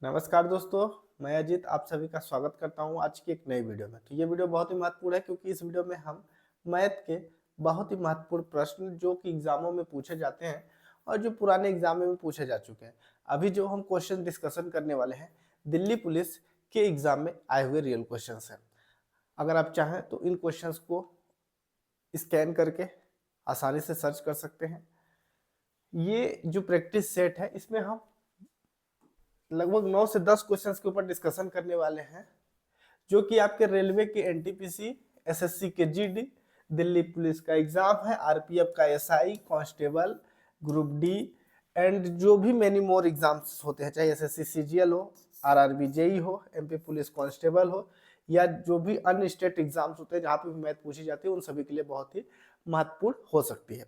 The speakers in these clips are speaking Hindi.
नमस्कार दोस्तों, मैं अजीत आप सभी का स्वागत करता हूं आज की एक नई वीडियो में। तो ये वीडियो बहुत ही महत्वपूर्ण है क्योंकि इस वीडियो में हम मैथ के बहुत ही महत्वपूर्ण प्रश्न जो कि एग्जामों में पूछे जाते हैं और जो पुराने एग्जामों में पूछे जा चुके हैं। अभी जो हम क्वेश्चन डिस्कशन करने वाले हैं दिल्ली पुलिस के एग्जाम में आए हुए रियल क्वेश्चन हैं। अगर आप चाहें तो इन क्वेश्चंस को स्कैन करके आसानी से सर्च कर सकते हैं। ये जो प्रैक्टिस सेट है इसमें हम लगभग 9 से 10 क्वेश्चंस के ऊपर डिस्कशन करने वाले हैं जो कि आपके रेलवे के एनटीपीसी, एसएससी के जीडी, दिल्ली पुलिस का एग्जाम है, आरपीएफ का SI, constable, group D and जो भी मेनी मोर एग्जाम्स होते हैं, चाहे एसएससी सीजीएल हो, आरआरबी जेई हो, एमपी पुलिस कांस्टेबल हो या जो भी अन्य स्टेट एग्जाम्स होते हैं जहाँ पे मैथ पूछी जाती है, उन सभी के लिए बहुत ही महत्वपूर्ण हो सकती है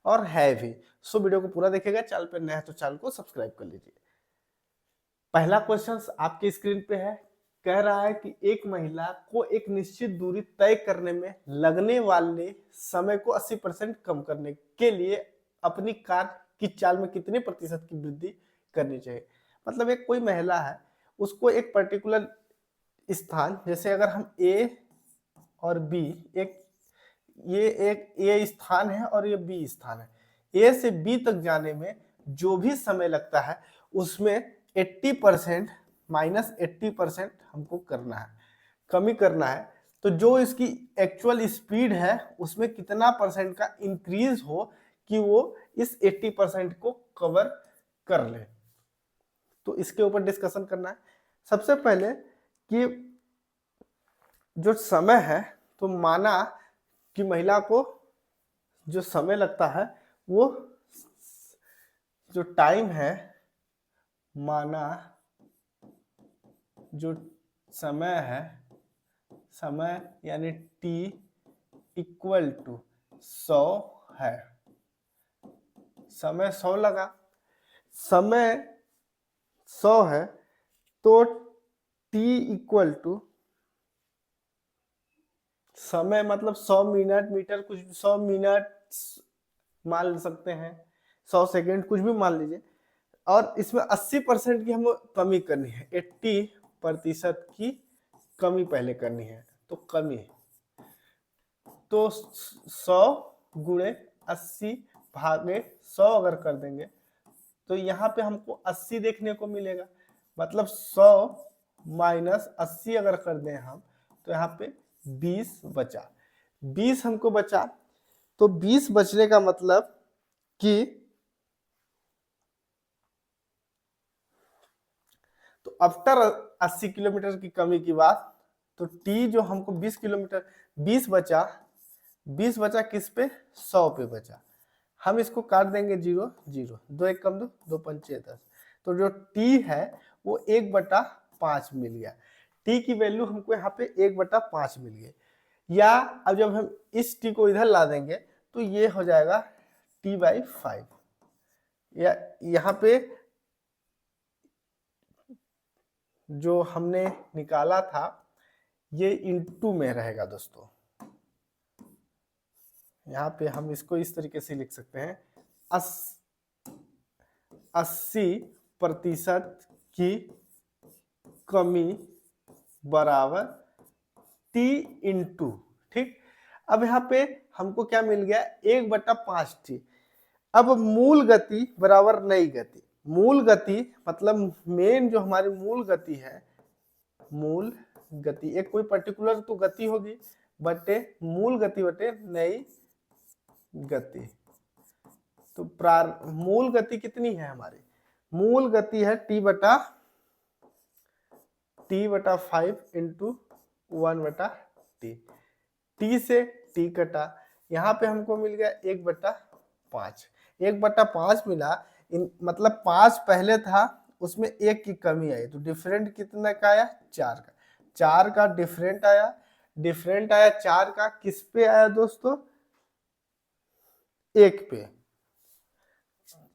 और है भी। सो वीडियो को पूरा देखिएगा। चैनल पर नया है तो चैनल को सब्सक्राइब कर लीजिए। पहला क्वेश्चन आपकी स्क्रीन पे है। कह रहा है कि एक महिला को एक निश्चित दूरी तय करने में लगने वाले समय को 80% कम करने के लिए अपनी कार की चाल में कितने प्रतिशत की वृद्धि करनी चाहिए। मतलब एक कोई महिला है, उसको एक पर्टिकुलर स्थान, जैसे अगर हम ए और बी, एक ए स्थान है और ये बी स्थान है, ए से बी तक जाने में जो भी समय लगता है उसमें 80% माइनस 80% हमको करना है, कमी करना है। तो जो इसकी एक्चुअल स्पीड है उसमें कितना परसेंट का इंक्रीज हो कि वो इस 80% को कवर कर ले। तो इसके ऊपर डिस्कशन करना है। सबसे पहले कि जो समय है, तो माना कि महिला को जो समय लगता है वो जो टाइम है, माना जो समय है, समय यानी t इक्वल टू 100 है। समय 100 लगा, समय 100 है तो t इक्वल टू समय मतलब 100 मिनट, मीटर कुछ 100 मिनट मान सकते हैं, 100 सेकेंड कुछ भी मान लीजिए। और इसमें 80% की हमें कमी करनी है, 80% की कमी पहले करनी है। तो कमी तो 100 गुणे 80 भागे 100 अगर कर देंगे तो यहाँ पे हमको 80 देखने को मिलेगा। मतलब 100 माइनस 80 अगर कर दें हम तो यहाँ पे 20 बचा। 20 हमको बचा, तो 20 बचने का मतलब कि तो आफ्टर 80 किलोमीटर की कमी की बात, तो टी जो हमको 20 किलोमीटर 20 बचा, 20 बचा किस पे, 100 पे बचा। हम इसको काट देंगे 0 0, 2 1 कम 2, 2 पंचे 10। तो जो टी है वो 1/5 मिल गया। टी की वैल्यू हमको यहाँ पे 1/5 मिल गई। या अब जब हम इस टी को इधर ला देंगे तो ये हो जाएगा t/5। या यहाँ पे जो हमने निकाला था ये इंटू में रहेगा दोस्तों। यहाँ पे हम इसको इस तरीके से लिख सकते हैं, 80% की कमी बराबर t इंटू, ठीक। अब यहाँ पे हमको क्या मिल गया, 1/5t। अब मूल गति बराबर नई गति। मूल गति मतलब मेन जो हमारी मूल गति है, मूल गति एक कोई पर्टिकुलर तो गति होगी बटे मूल गति बटे नई गति। तो मूल गति कितनी है हमारी, मूल गति है t/5 इंटू 1/t। t से t कटा, यहाँ पे हमको मिल गया 1/5। 1/5 मिला, मतलब 5 पहले था उसमें 1 की कमी आई, तो डिफरेंट कितना का आया, 4 का। 4 का डिफरेंट आया, डिफरेंट आया 4 का, किस पे आया दोस्तों, 1 पे।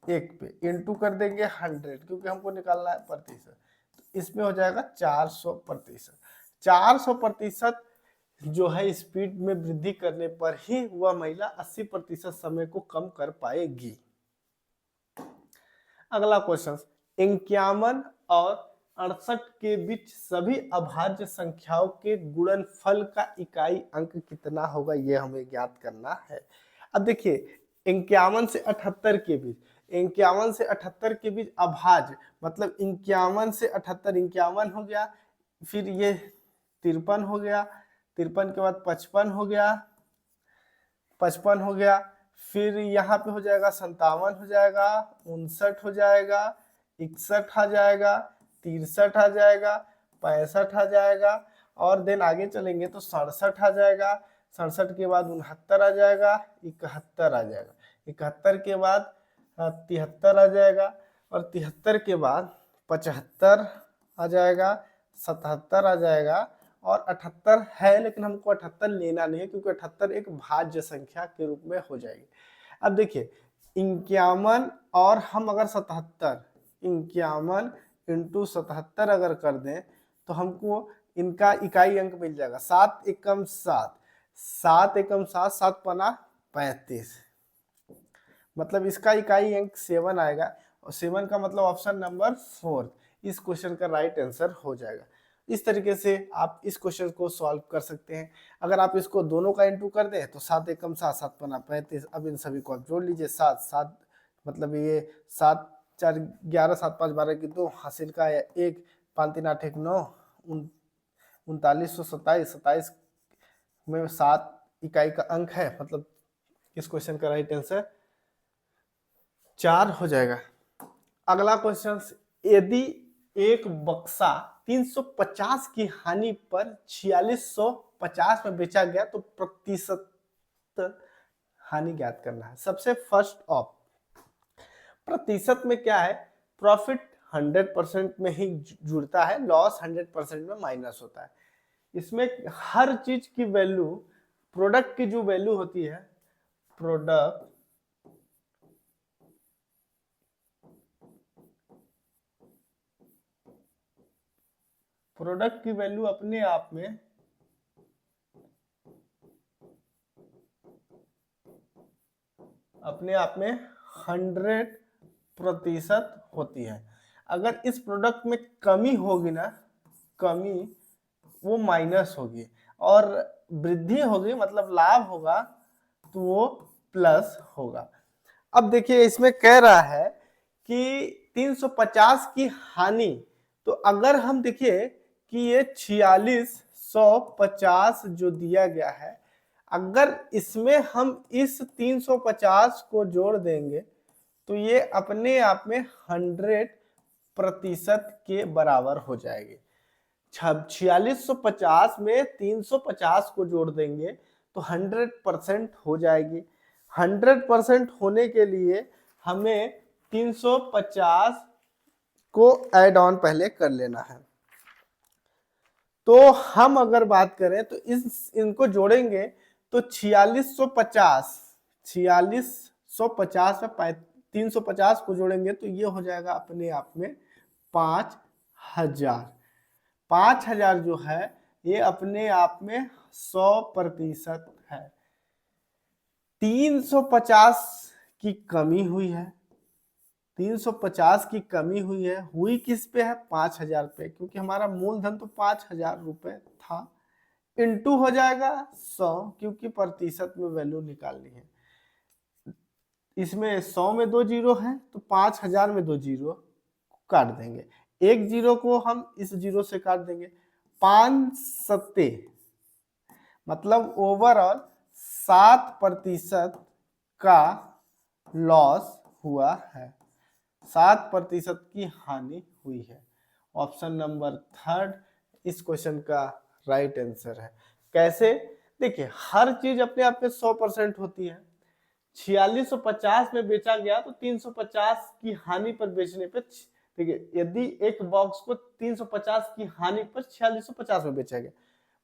1 पे इंटू कर देंगे 100 क्योंकि हमको निकालना है प्रतिशत। तो इसमें हो जाएगा 400%। 400% जो है स्पीड में वृद्धि करने पर ही वह महिला 80% समय को कम कर पाएगी। अगला क्वेश्चन, 51 और 68 के बीच सभी अभाज्य संख्याओं के गुणनफल का इकाई अंक कितना होगा, यह हमें ज्ञात करना है। अब देखिए 51 से 78 के बीच, 51 से 78 के बीच अभाज्य मतलब 51 से 78, 51 हो गया, फिर ये 53 हो गया, 53 के बाद 55 हो गया, 55 हो गया, फिर यहाँ पे हो जाएगा 57 हो जाएगा, 59 हो जाएगा, 61 आ जाएगा, 63 आ जाएगा, 65 आ जाएगा, और देन आगे चलेंगे तो 67 आ जाएगा, 67 के बाद 69 आ जाएगा, 71 आ जाएगा, 71 के बाद 73 आ जाएगा, और 73 के बाद 75 आ जाएगा, 77 आ जाएगा, और 78 है, लेकिन हमको 78 लेना नहीं है क्योंकि 78 एक भाज्य संख्या के रूप में हो जाएगी। अब देखिए 51 और हम अगर 77, 51 इंटू 77 अगर कर दें तो हमको इनका इकाई अंक मिल जाएगा 7 एकम 7, 7 एकम 7, 7 पना 35, मतलब इसका इकाई अंक 7 आएगा, और 7 का मतलब ऑप्शन नंबर 4 इस क्वेश्चन का राइट आंसर हो जाएगा। इस तरीके से आप इस क्वेश्चन को सॉल्व कर सकते हैं। अगर आप इसको दोनों का इंटू कर दें तो 7 एकम 7, 7 पना 35, अब इन सभी को आप जोड़ लीजिए, 7 7 मतलब ये 7 4 11, 7 5 12 की 2, हासिल का 1, 5 3 8 1 9, 3927, 27 में 7 इकाई का अंक है, मतलब इस क्वेश्चन का राइट आंसर 4 हो जाएगा। अगला क्वेश्चन, यदि एक बक्सा 350 की हानि पर 4650 में बेचा गया तो प्रतिशत हानि ज्ञात करना है। सबसे फर्स्ट ऑफ प्रतिशत में क्या है, प्रॉफिट 100% में ही जुड़ता है, लॉस 100% में माइनस होता है। इसमें हर चीज की वैल्यू, प्रोडक्ट की जो वैल्यू होती है, प्रोडक्ट की वैल्यू अपने आप में अपने आप में 100% होती है। अगर इस प्रोडक्ट में कमी होगी ना, कमी वो माइनस होगी, और वृद्धि होगी मतलब लाभ होगा तो वो प्लस होगा। अब देखिए इसमें कह रहा है कि 350 की हानि, तो अगर हम देखिए कि ये 4650 जो दिया गया है, अगर इसमें हम इस 350 को जोड़ देंगे तो ये अपने आप में 100% के बराबर हो जाएगी। 4650 में 350 को जोड़ देंगे तो 100% हो जाएगी। 100% होने के लिए हमें 350 को ऐड ऑन पहले कर लेना है। तो हम अगर बात करें तो इनको जोड़ेंगे तो 4650 में 350 को जोड़ेंगे तो ये हो जाएगा अपने आप में 5000। 5000 जो है ये अपने आप में 100% है। 350 की कमी हुई है, 350 की कमी हुई है, हुई किस पे है, 5000 पे, क्योंकि हमारा मूलधन तो 5000 रुपए था, इनटू हो जाएगा 100 क्योंकि प्रतिशत में वैल्यू निकालनी है। इसमें 100 में 2 जीरो है तो 5000 में 2 जीरो काट देंगे, एक जीरो को हम इस जीरो से काट देंगे, 5 सत्ते मतलब ओवरऑल 7% का लॉस हुआ है, 7% की हानि हुई है। ऑप्शन नंबर 3 इस क्वेश्चन का राइट आंसर है। कैसे, देखिए हर चीज अपने आप में 100% होती है। 4650 में बेचा गया तो 350 की हानि पर बेचने पे, देखिए यदि एक बॉक्स को 350 की हानि पर 4650 में बेचा गया,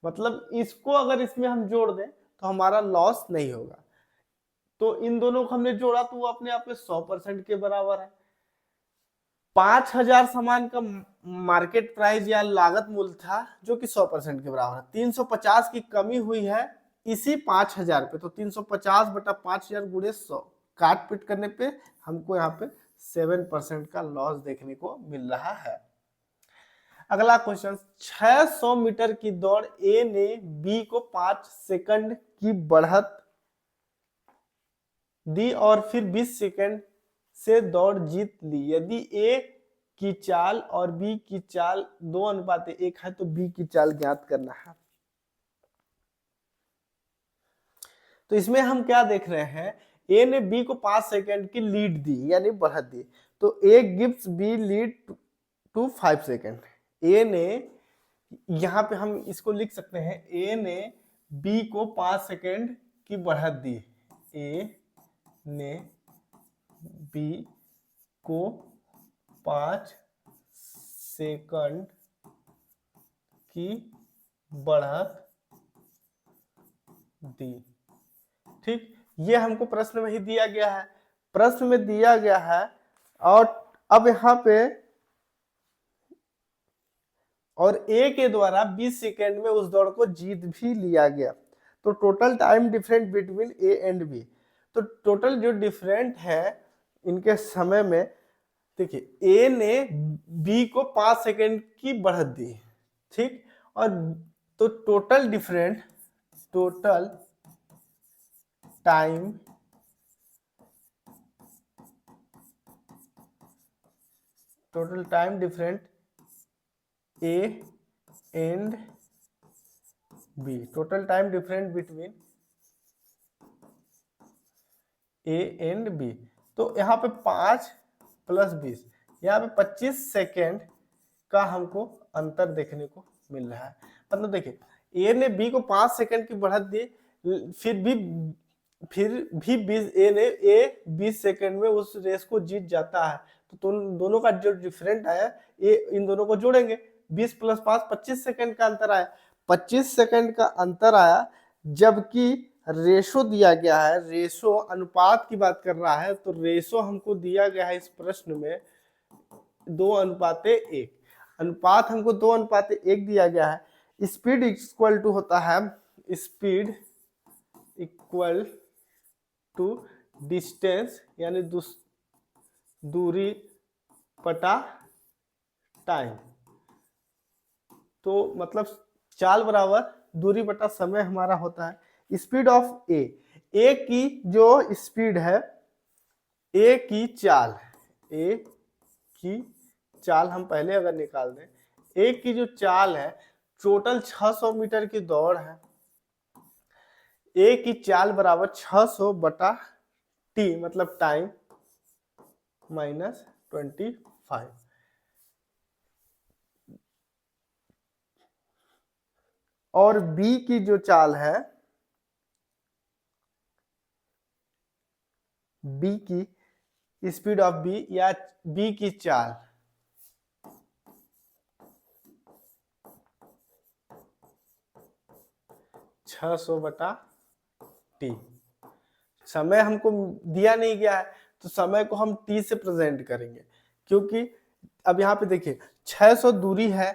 मतलब इसको अगर इसमें हम जोड़ दें तो हमारा लॉस नहीं होगा। तो इन दोनों को हमने जोड़ा तो वो अपने आप में 100% के बराबर है। 5000 सामान का मार्केट प्राइस या लागत मूल्य था जो कि 100% के बराबर है। 350 की कमी हुई है इसी 5000 पे, तो 350 बटा 5000 गुणे 100 काट पीट करने पे हमको यहाँ पे 7% का लॉस देखने को मिल रहा है। अगला क्वेश्चन, 600 मीटर की दौड़ ए ने बी को 5 सेकंड की बढ़त दी और फिर 20 सेकंड से दौड़ जीत ली। यदि ए की चाल और बी की चाल 2:1 है तो बी की चाल ज्ञात करना है। तो इसमें हम क्या देख रहे हैं, ए ने बी को 5 सेकंड की लीड दी यानी बढ़त दी, तो A gives B lead to 5 second. A ने, यहाँ पे हम इसको लिख सकते हैं, ए ने बी को 5 सेकंड की बढ़त दी। ए ने बी को 5 सेकंड की बढ़त दी। ठीक, ये हमको प्रश्न में ही दिया गया है, प्रश्न में दिया गया है। और अब यहाँ पे, और ए के द्वारा 20 सेकेंड में उस दौड़ को जीत भी लिया गया। तो total time different between A and B, तो टोटल जो डिफरेंट है इनके समय में, देखिए ए ने बी को 5 सेकेंड की बढ़त दी, ठीक, और तो total different, total time different A and B, total time different between A and B. तो यहाँ पे 5 + 20, यहाँ पे 25 सेकेंड का हमको अंतर देखने को मिल रहा है। मतलब देखिए, ए ने बी को 5 सेकेंड की बढ़त दी, फिर भी ए 20 सेकेंड में उस रेस को जीत जाता है। तो दोनों का जो डिफरेंट आया, ये इन दोनों को जोड़ेंगे, 20 + 5 25 सेकेंड का अंतर आया, 25 सेकेंड का अंतर आया। जबकि रेशो दिया गया है, रेशो अनुपात की बात कर रहा है, तो रेशो हमको दिया गया है इस प्रश्न में 2:1, अनुपात हमको 2:1 दिया गया है। स्पीड इक्वल टू होता है, स्पीड इक्वल टू डिस्टेंस यानी दूरी बटा टाइम। तो मतलब चाल बराबर दूरी बटा समय हमारा होता है। स्पीड ऑफ ए, ए की जो स्पीड है, ए की चाल हम पहले अगर निकाल दें, ए की जो चाल है, टोटल 600 मीटर की दौड़ है, ए की चाल बराबर 600 बटा टी मतलब टाइम -25। और बी की जो चाल है, बी की स्पीड ऑफ बी या बी की चाल, छह 600 बटा टी। समय हमको दिया नहीं गया है, तो समय को हम टी से प्रेजेंट करेंगे, क्योंकि अब यहाँ पे देखिए 600 दूरी है,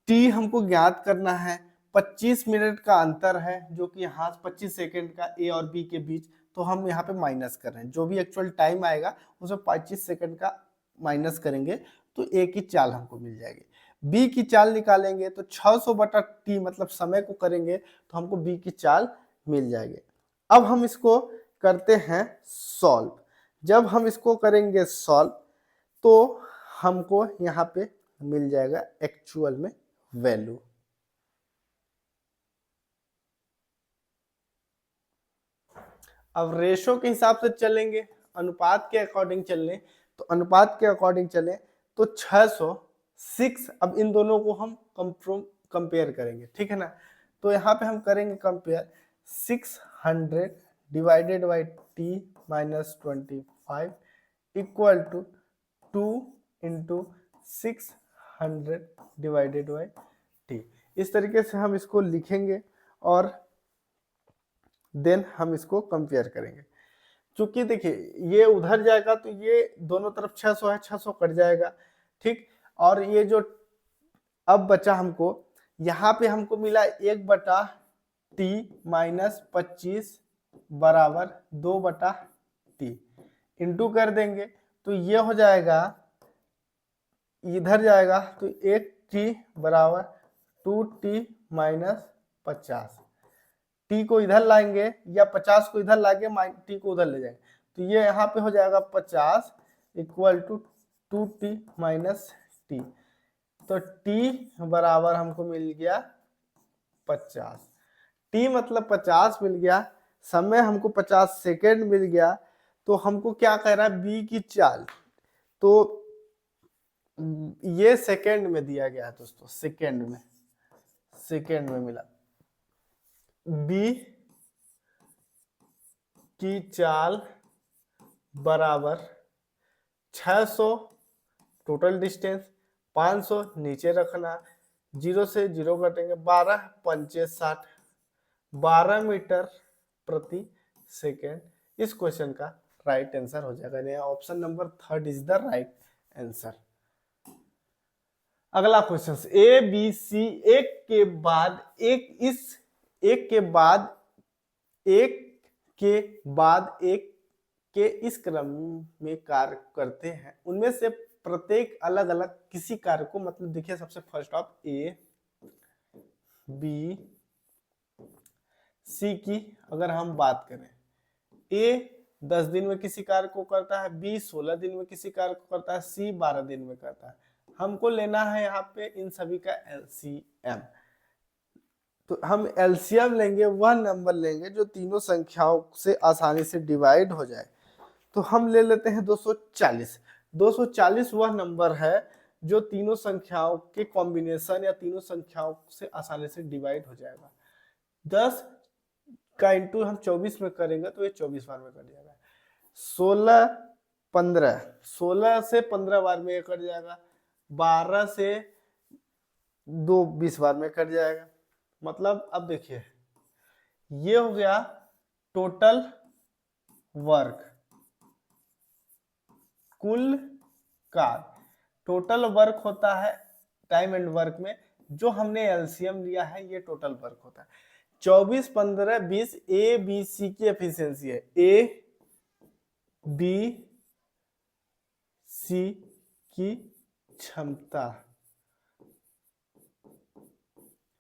टी हमको ज्ञात करना है, 25 मिनट का अंतर है, जो कि यहाँ 25 सेकंड का ए और बी के बीच, तो हम यहाँ पे माइनस कर रहे हैं, जो भी एक्चुअल टाइम आएगा उसमें 25 सेकंड का माइनस करेंगे तो ए की चाल हमको मिल जाएगी। बी की चाल निकालेंगे तो 600 बटा टी मतलब समय को करेंगे तो हमको बी की चाल मिल जाएगी। अब हम इसको करते हैं सॉल्व। जब हम इसको करेंगे सॉल्व तो हमको यहाँ पे मिल जाएगा एक्चुअल में वैल्यू। अब रेशो के हिसाब से चलेंगे, अनुपात के अकॉर्डिंग चलने, तो अनुपात के अकॉर्डिंग चले तो 606, अब इन दोनों को हम कंपेयर करेंगे, ठीक है ना। तो यहाँ पे हम करेंगे compare, 600 divided by T -25 equal to 2 × 600 divided by T. इस तरीके से हम इसको लिखेंगे और देन हम इसको कंपेयर करेंगे। चूंकि देखिए ये उधर जाएगा तो ये दोनों तरफ 600 है, 600 कट जाएगा, ठीक। और ये जो अब बचा हमको, यहाँ पे हमको मिला 1 बटा टी -25 बराबर 2 बटा टी, इंटू कर देंगे तो ये हो जाएगा, इधर जाएगा तो 1 टी बराबर 2t माइनस 50। टी को इधर लाएंगे या 50 को इधर लाके टी को उधर ले जाएंगे, तो ये यहाँ पे हो जाएगा 50 equal to 2t minus T. तो टी बराबर हमको मिल गया 50। टी मतलब 50 मिल गया, समय हमको 50 सेकेंड मिल गया। तो हमको क्या कह रहा है, बी की चाल, तो ये सेकेंड में दिया गया है दोस्तों, सेकेंड में मिला। बी की चाल बराबर 600 टोटल डिस्टेंस, 500 नीचे रखना, 0 से 0 कटेंगे, 12 पंचे 60, 12 मीटर प्रति सेकेंड। इस क्वेश्चन का राइट आंसर हो जाएगा, option number 3 is the right answer. अगला क्वेश्चन, ए बी सी एक के बाद एक के इस क्रम में कार्य करते हैं, उनमें से प्रत्येक अलग अलग किसी कार्य को, मतलब देखिए सबसे first of A B C की अगर हम बात करें, ए 10 दिन में किसी कार्य को करता है, बी 16 दिन में किसी कार्य को करता है, सी 12 दिन में करता है। हमको लेना है यहाँ पे इन सभी का एलसीएम। तो हम एलसीएम लेंगे, वह नंबर लेंगे जो तीनों संख्याओं से आसानी से डिवाइड हो जाए। तो हम ले लेते हैं 240। 240 वह नंबर है जो तीनों संख्याओं के कॉम्बिनेशन या तीनों संख्याओं से आसानी से डिवाइड हो जाएगा। 10 का इंटू हम 24 में करेंगे तो ये 24 बार में कट जाएगा। 16 से 15 बार में ये कट जाएगा। 12 से 2 20 बार में कट जाएगा। मतलब अब देखिए, ये हो गया टोटल वर्क, कुल कार्य। टोटल वर्क होता है टाइम एंड वर्क में, जो हमने एलसीएम लिया है ये टोटल वर्क होता है। 24 15 20 ए बी सी की एफिशिएंसी है, ए बी सी की क्षमता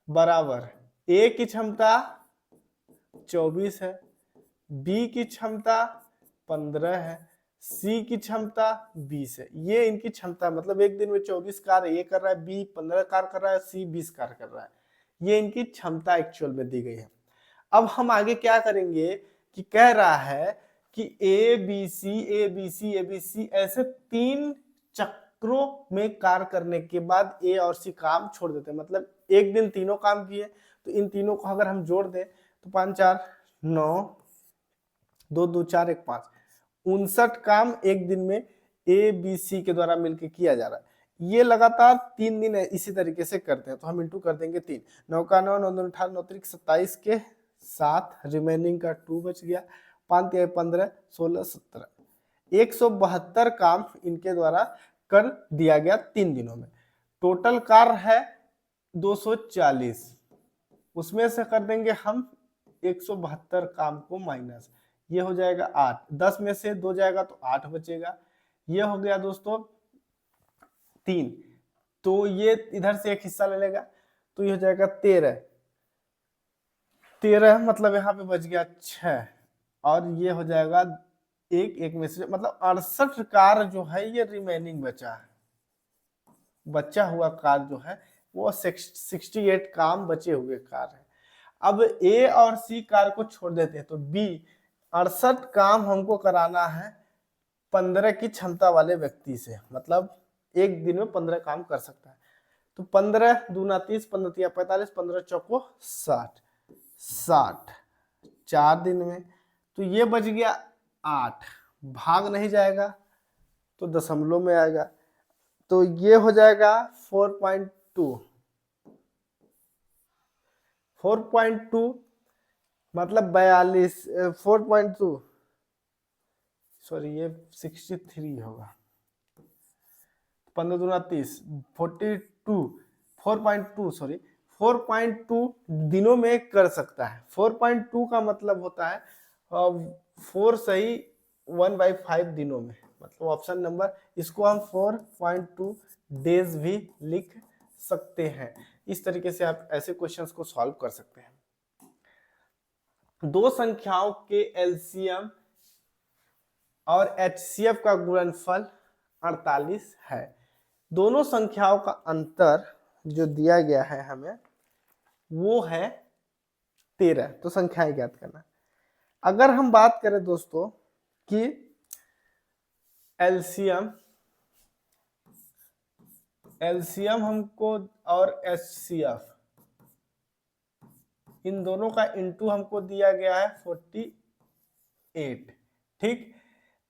बराबर ए की क्षमता 24 है, बी की क्षमता 15 है, सी की क्षमता 20 है। ये इनकी क्षमता, मतलब एक दिन में 24 कार्य ए कर रहा है, बी 15 कार्य कर रहा है, सी 20 कार्य कर रहा है। ये इनकी क्षमता एक्चुअल में दी गई है। अब हम आगे क्या करेंगे कि कह रहा है कि ए बी सी ऐसे 3 चक्रों में कार्य करने के बाद ए और सी काम छोड़ देते हैं। मतलब एक दिन तीनों काम किए, तो इन तीनों को अगर हम जोड़ दें तो 5 4 9 2 2 4 1 5 59 काम एक दिन में ए बी सी के द्वारा मिलकर किया जा रहा है। ये लगातार 3 दिन इसी तरीके से करते हैं, तो हम इंटू कर देंगे 3, 9 का 9 9 18 9 27 के साथ रिमेनिंग का 2 बच गया, 5 15 16 17 172 काम इनके द्वारा कर दिया गया 3 दिनों में। टोटल कार्य है 240, उसमें से कर देंगे हम 172 काम को माइनस, ये हो जाएगा 8, 10 में से 2 जाएगा तो 8 बचेगा। ये हो गया दोस्तों 3, तो ये इधर से एक हिस्सा ले लेगा तो ये हो जाएगा 13 मतलब यहाँ पे बच गया 6, और ये हो जाएगा एक में से, मतलब 68 कार्य जो है ये रिमेनिंग बचा हुआ कार्य जो है वो 68 काम बचे हुए कार्य है। अब ए और सी कार्य को छोड़ देते हैं, तो बी 68 काम हमको कराना है 15 की क्षमता वाले व्यक्ति से, मतलब एक दिन में 15 काम कर सकता है। तो 15 दूना 30, 15 तिया 45, 15 चौको 60 4 दिन में, तो ये बच गया 8, भाग नहीं जाएगा तो दशमलव में आएगा, तो ये हो जाएगा 4.2 मतलब 42 4.2 सॉरी ये 63 होगा, 15 दूना 30 4.2 दिनों में कर सकता है। 4.2 का मतलब होता है 4 सही 1/5 दिनों में, मतलब ऑप्शन नंबर, इसको हम 4.2 डेज भी लिख सकते हैं। इस तरीके से आप ऐसे क्वेश्चंस को सॉल्व कर सकते हैं। दो संख्याओं के एलसीएम और एचसीएफ का गुणनफल 48 है। दोनों संख्याओं का अंतर जो दिया गया है हमें वो है 13। तो संख्याएं ज्ञात करना। अगर हम बात करें दोस्तों कि एलसीएम हमको और एचसीएफ इन दोनों का इंटू हमको दिया गया है 48, ठीक।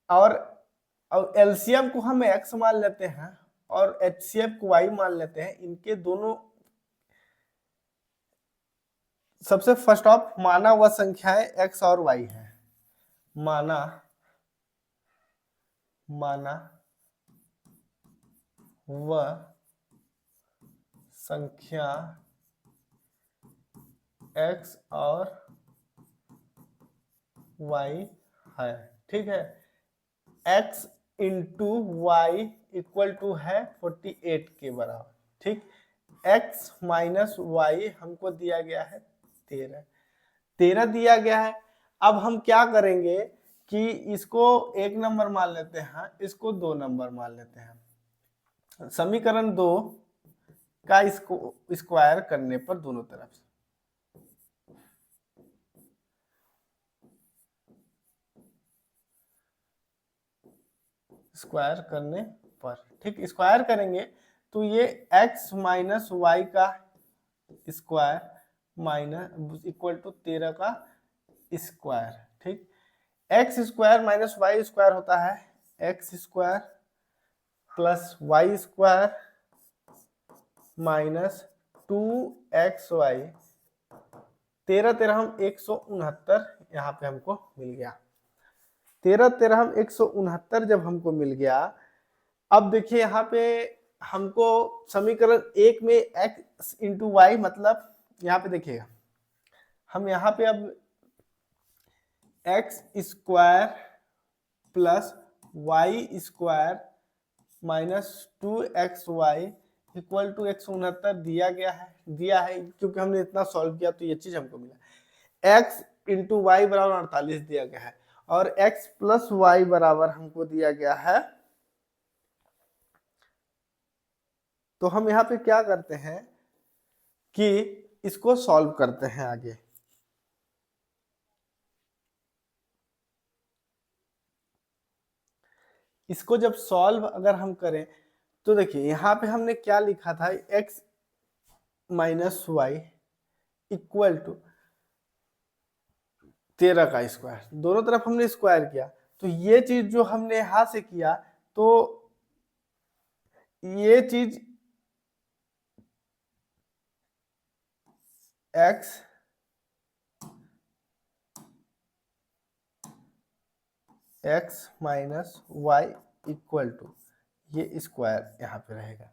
और एलसीएम को हम x मान लेते हैं और एचसीएफ को y मान लेते हैं। इनके दोनों सबसे फर्स्ट ऑफ माना हुआ संख्याएं x और y है। माना वह संख्या x और y है, ठीक है। x into Y equal to है 48 के बराबर, ठीक। x माइनस वाई हमको दिया गया है 13 दिया गया है। अब हम क्या करेंगे कि इसको 1 नंबर मान लेते हैं, इसको 2 नंबर मान लेते हैं। समीकरण 2 का इसको स्क्वायर करने पर दोनों तरफ से स्क्वायर करने पर, ठीक, स्क्वायर करेंगे तो ये x माइनस वाई का स्क्वायर माइनस इक्वल टू 13 का स्क्वायर, ठीक। X square minus Y square होता है X square plus Y square minus 2xy। 13 हम 169 यहाँ पे हमको मिल गया। 13 हम 169 जब हमको मिल गया। अब देखिए यहाँ पे हमको समीकरण 1 में x इंटू वाई, मतलब यहाँ पे देखिएगा हम यहाँ पे अब X square plus Y square minus 2xy equal to 169 दिया है क्योंकि हमने इतना सॉल्व किया तो ये चीज हमको मिला। x इंटू वाई बराबर 48 दिया गया है और x प्लस वाई बराबर हमको दिया गया है। तो हम यहाँ पे क्या करते हैं कि इसको सॉल्व करते हैं आगे। इसको जब सॉल्व अगर हम करें तो देखिए यहाँ पे हमने क्या लिखा था, x minus Y equal to 13 का स्क्वायर, दोनों तरफ हमने स्क्वायर किया। तो ये चीज जो हमने यहां से किया तो ये चीज x minus Y equal to ये स्क्वायर यहाँ पे रहेगा,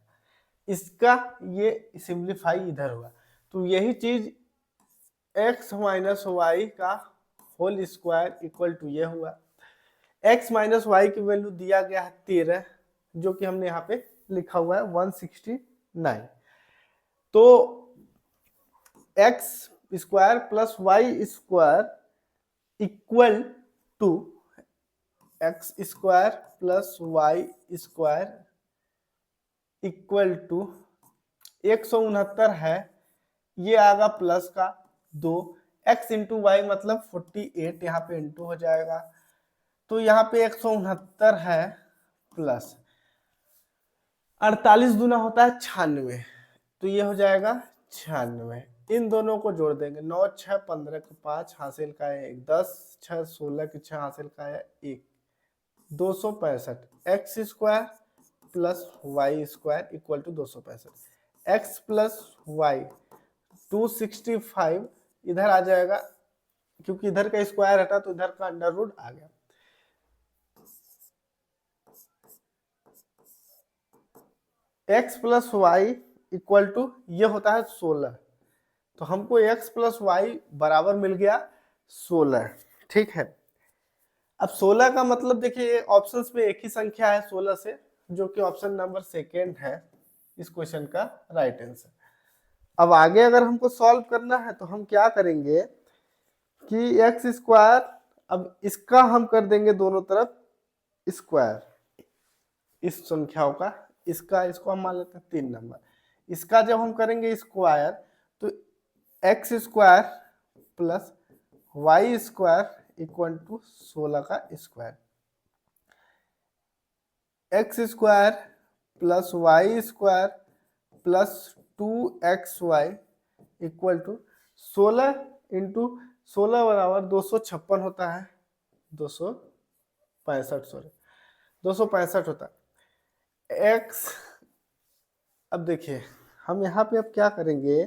इसका ये सिंप्लीफाई इधर हुआ। तो यही चीज x माइनस वाई का होल स्क्वायर इक्वल टू ये हुआ। x माइनस वाई की वैल्यू दिया गया है 13, जो कि हमने यहाँ पे लिखा हुआ है 169। तो x square plus Y square equal to X square plus Y square equal to 169 है, ये आगा प्लस का 2 x इंटू वाई मतलब 48, यहाँ पे इंटू हो जाएगा। तो यहाँ पे 169 है प्लस 48 दूना होता है 96, तो ये हो जाएगा 96। इन दोनों को जोड़ देंगे, 9 6 15 के 5 हासिल का है 1, 10 6 16 के 6 हासिल का है 1, 265 X square plus Y square equal to 265। X plus Y 265 इधर आ जाएगा, क्योंकि इधर का स्क्वायर हटा तो इधर का अंडर रूट आ गया। X plus Y equal to ये होता है 16, तो हमको x प्लस वाई बराबर मिल गया 16, ठीक है। अब 16 का मतलब देखिए ऑप्शंस में एक ही संख्या है 16 से, जो कि ऑप्शन नंबर सेकेंड है। इस क्वेश्चन का राइट आंसर। अब आगे अगर हमको सॉल्व करना है तो हम क्या करेंगे कि एक्स स्क्वायर, अब इसका हम कर देंगे दोनों तरफ स्क्वायर, इस संख्याओं का, इसको हम मान लेते हैं 3 नंबर। इसका जब हम करेंगे स्क्वायर तो X square plus Y square equal to 16 का square, X square plus Y square plus 2xy equal to 16 into 16 बराबर 256 होता है, 265 होता है x। अब देखिए हम यहाँ पे अब क्या करेंगे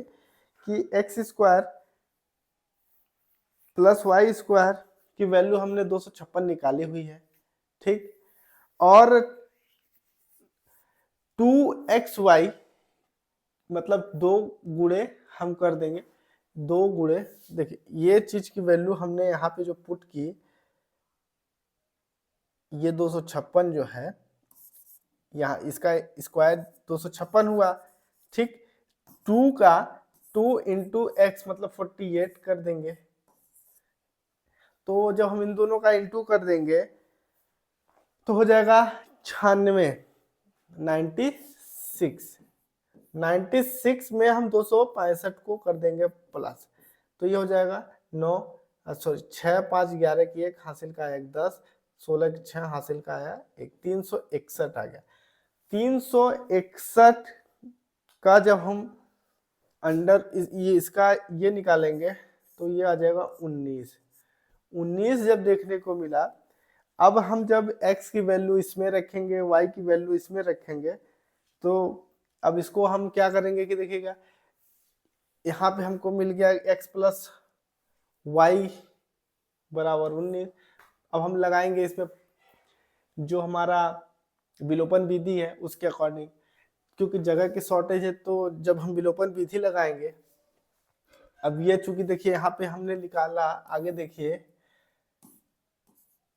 कि X square plus Y square की वैल्यू हमने 256 निकाली हुई है, ठीक, और 2xy मतलब 2 गुणे हम कर देंगे, 2 गुणे, देखिए ये चीज की वैल्यू हमने यहाँ पे जो पुट की, ये 256 जो है, यहाँ इसका स्क्वायर 256 हुआ, ठीक। 2 का 2 इंटू एक्स मतलब 48 कर देंगे, तो जब हम इन दोनों का इंटू कर देंगे तो हो जाएगा 96, 96 में हम 265 को कर देंगे प्लस, तो ये हो जाएगा 9, सॉरी 6 5 11 की 1 हासिल का 1 10, 16 की 6 हासिल का आया 1, 361 आ गया। 361 का जब हम अंडर ये इसका ये निकालेंगे तो ये आ जाएगा 19 जब देखने को मिला। अब हम जब x की वैल्यू इसमें रखेंगे, y की वैल्यू इसमें रखेंगे, तो अब इसको हम क्या करेंगे कि देखिएगा यहाँ पे हमको मिल गया x प्लस वाई बराबर 19। अब हम लगाएंगे इसमें जो हमारा विलोपन विधि है उसके अकॉर्डिंग, क्योंकि जगह की शॉर्टेज है तो जब हम विलोपन विधि लगाएंगे, अब ये चूंकि देखिए यहाँ पे हमने निकाला, आगे देखिए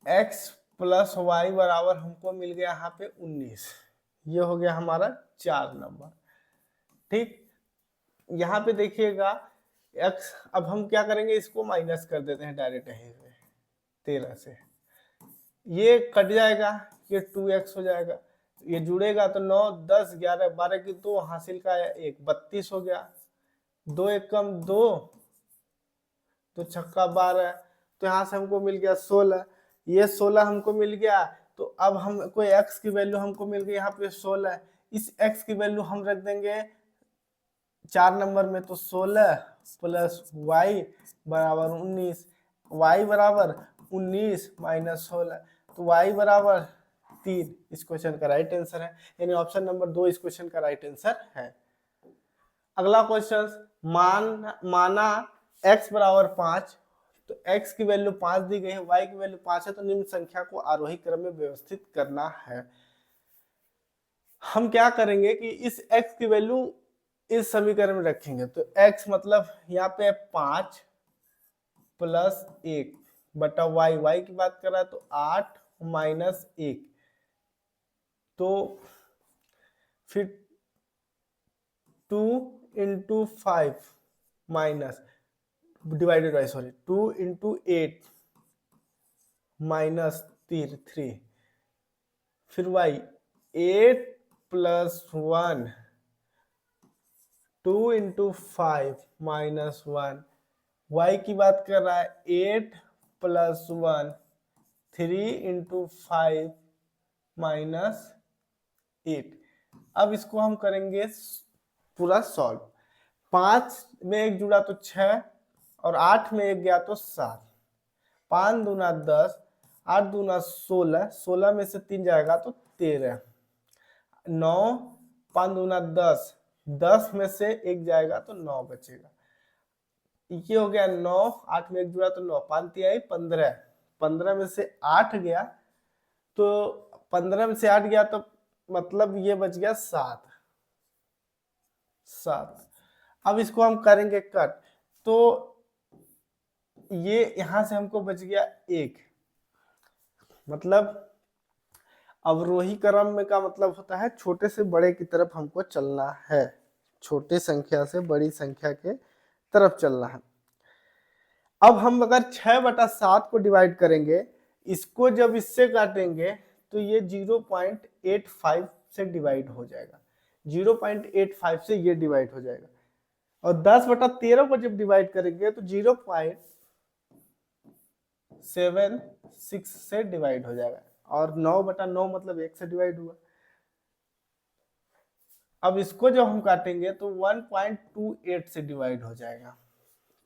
x प्लस वाई बराबर हमको मिल गया यहाँ पे 19, ये हो गया हमारा 4 नंबर, ठीक। यहाँ पे देखिएगा x, अब हम क्या करेंगे इसको माइनस कर देते हैं डायरेक्ट यहीं पे 13 से, ये कट जाएगा, ये 2x हो जाएगा, ये जुड़ेगा तो 9 10 11 12 की 2 हासिल का 1 32 हो गया, 2 1 कम 2 तो छक्का 12, तो यहाँ से हमको मिल गया 16, ये 16 हमको मिल गया। तो अब हमको x की वैल्यू हमको मिल गई यहाँ पे 16, इस x की वैल्यू हम रख देंगे 4 नंबर में, तो 16 प्लस y बराबर 19, y बराबर 19 माइनस 16, तो y बराबर 3 इस क्वेश्चन का राइट आंसर है, यानी ऑप्शन नंबर 2 इस क्वेश्चन का राइट आंसर है। अगला क्वेश्चन, माना x बराबर 5, तो x की वैल्यू 5 दी गई है, y की वैल्यू 5 है, तो निम्न संख्या को आरोही क्रम में व्यवस्थित करना है। हम क्या करेंगे कि इस x की वैल्यू इस समीकरण में रखेंगे, तो x मतलब यहाँ पे 5 प्लस 1 बटा y की बात कर रहा है तो 8 माइनस 1, तो फिर 2 into 5 minus divided by 2 into 8 minus 3, फिर y 8 plus 1, 2 into 5 minus 1, y की बात कर रहा है 8 प्लस 1, 3 इंटू 5 माइनस 8। अब इसको हम करेंगे पूरा सॉल्व, 5 में 1 जुड़ा तो 6 और 8 में 1 गया तो 7, 5 दूना 10, 8 दूना 16, 16 में से 3 जाएगा तो 13, 9 5 दूना 10, 10 में से 1 जाएगा तो 9 बचेगा, ये हो गया 9, 8 में 1 जुड़ा तो 9, 5 तिहाई 15, 15 में से 8 गया तो 15 में से 8 गया तो मतलब ये बच गया 7। अब इसको हम करेंगे कट, तो ये यहां से हमको बच गया 1, मतलब अवरोही क्रम में का मतलब होता है छोटे से बड़े की तरफ हमको चलना है, छोटे संख्या से बड़ी संख्या के तरफ चलना है। अब हम अगर 6/7 को डिवाइड करेंगे, इसको जब इससे काटेंगे तो ये 0.85 से डिवाइड हो जाएगा, 0.85 से ये डिवाइड हो जाएगा। और 10/13 को जब डिवाइड करेंगे तो 0.76 से डिवाइड हो जाएगा। और 9/9 मतलब 1 से डिवाइड हुआ। अब इसको जब हम काटेंगे तो 1.28 से डिवाइड हो जाएगा।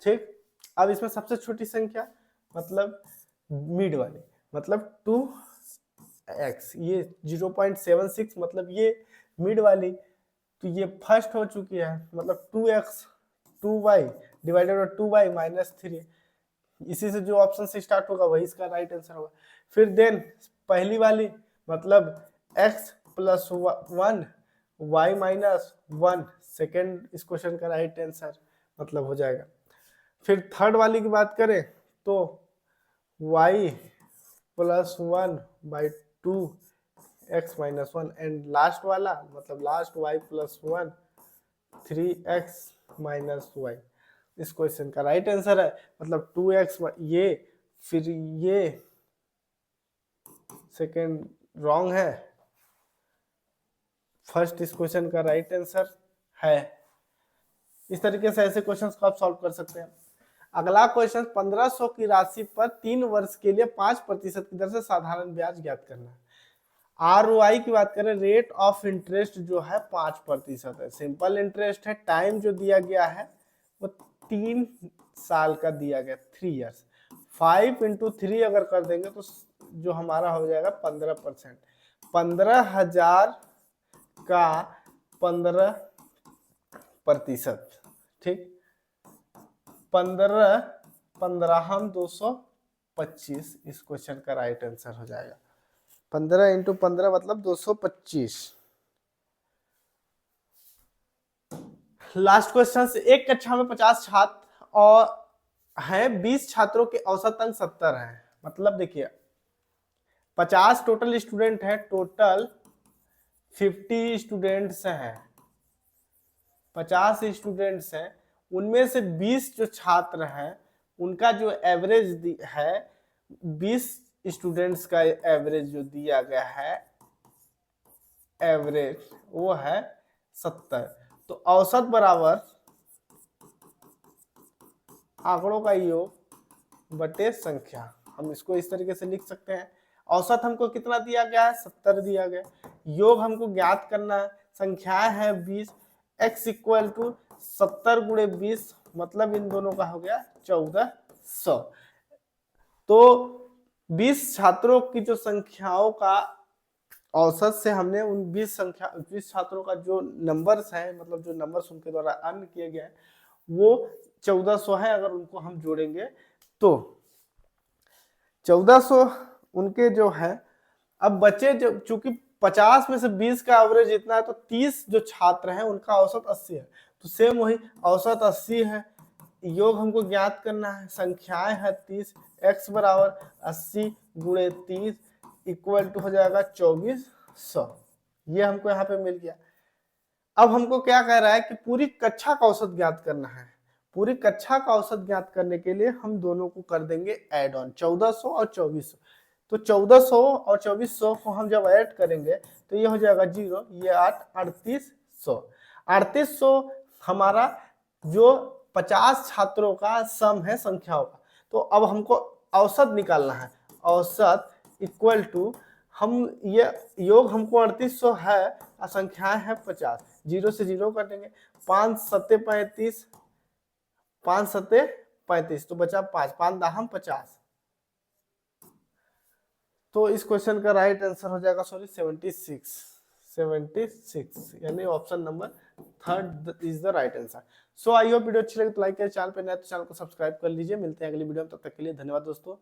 ठीक, अब इसमें सबसे छोटी संख्या मतलब मिड वाली मतलब 2x, ये 0.76 मतलब ये मिड वाली, तो ये फर्स्ट हो चुकी है मतलब 2x 2y divided by 2y minus 3। इसी से जो ऑप्शन से स्टार्ट होगा वही इसका राइट आंसर होगा। फिर देन पहली वाली मतलब x plus 1 y minus 1, second इस क्वेश्चन का राइट आंसर मतलब हो जाएगा। फिर थर्ड वाली की बात करें तो y plus 1 by 2 x minus 1, and last वाला मतलब last y plus 1 3x minus y इस क्वेश्चन का राइट आंसर है। मतलब 2x ये, फिर ये सेकेंड रॉन्ग है, फर्स्ट इस क्वेश्चन का राइट आंसर है। इस तरीके से ऐसे क्वेश्चंस को आप सॉल्व कर सकते हैं। अगला क्वेश्चन 1500 की राशि पर 3 वर्ष के लिए 5% की दर से साधारण ब्याज ज्ञात करना है। ROI की बात करें, रेट ऑफ इंटरेस्ट जो है 5% है, सिंपल इंटरेस्ट है, टाइम जो दिया गया है वो 3 साल का दिया गया, 3 ईयर्स। 5 × 3 अगर कर देंगे तो जो हमारा हो जाएगा 15%, 15,000 का 15%, ठीक, 15 हम 225 इस क्वेश्चन का राइट आंसर हो जाएगा। 15 × 15 मतलब 225। लास्ट क्वेश्चन से, एक कक्षा में 50 छात्र और हैं, 20 छात्रों के औसत अंक 70 हैं। मतलब देखिए 50 टोटल स्टूडेंट है, टोटल 50 स्टूडेंट्स हैं, 50 स्टूडेंट्स हैं, उनमें से 20 जो छात्र हैं उनका जो एवरेज है, 20 स्टूडेंट्स का एवरेज जो दिया गया है एवरेज वो है 70। तो औसत बराबर आंकड़ों का योग बटे संख्या, हम इसको इस तरीके से लिख सकते हैं। औसत हमको कितना दिया गया है, 70 दिया गया, योग हमको ज्ञात करना है, संख्याएं है 20, x इक्वल टू 70 × 20 मतलब इन दोनों का हो गया 1400। तो 20 छात्रों की जो संख्याओं का औसत से हमने उन 20 छात्रों का जो नंबर्स है, मतलब जो नंबर्स उनके द्वारा अर्न किए गए वो 1400 है। अगर उनको हम जोड़ेंगे तो 1400 उनके जो है। अब बच्चे जो, चूंकि 50 में से 20 का एवरेज इतना है तो 30 जो छात्र हैं उनका औसत 80 है, तो सेम वही औसत 80 है, योग हमको ज्ञात करना है, संख्याएं है 30, x बराबर 80 × 30 इक्वल टू हो जाएगा 2400। ये हमको यहाँ पे मिल गया। अब हमको क्या कह रहा है कि पूरी कक्षा का औसत ज्ञात करना है। पूरी कक्षा का औसत ज्ञात करने के लिए हम दोनों को कर देंगे ऐड ऑन, 1400 और 2400। तो 1400 और 2400 को हम जब ऐड करेंगे तो ये हो जाएगा 0, ये 8, 3800। 3800 हमारा जो 50 छात्रों का सम है संख्याओं का। तो अब हमको औसत निकालना है, औसत इक्वल टू, हम ये योग हमको 3800 है और संख्याएं है 50, 0 से 0 काटेंगे, 5 × 7 = 35, 5 × 7 = 35, तो बचा 5, 5 दाहम 50। तो इस क्वेश्चन का राइट आंसर हो जाएगा 76, यानी option number 3 is the right answer. So I hope video अच्छी लगी तो लाइक करें, चैनल पे नए तो चैनल को सब्सक्राइब कर लीजिए। मिलते हैं अगली वीडियो में, तब तक के लिए धन्यवाद दोस्तों।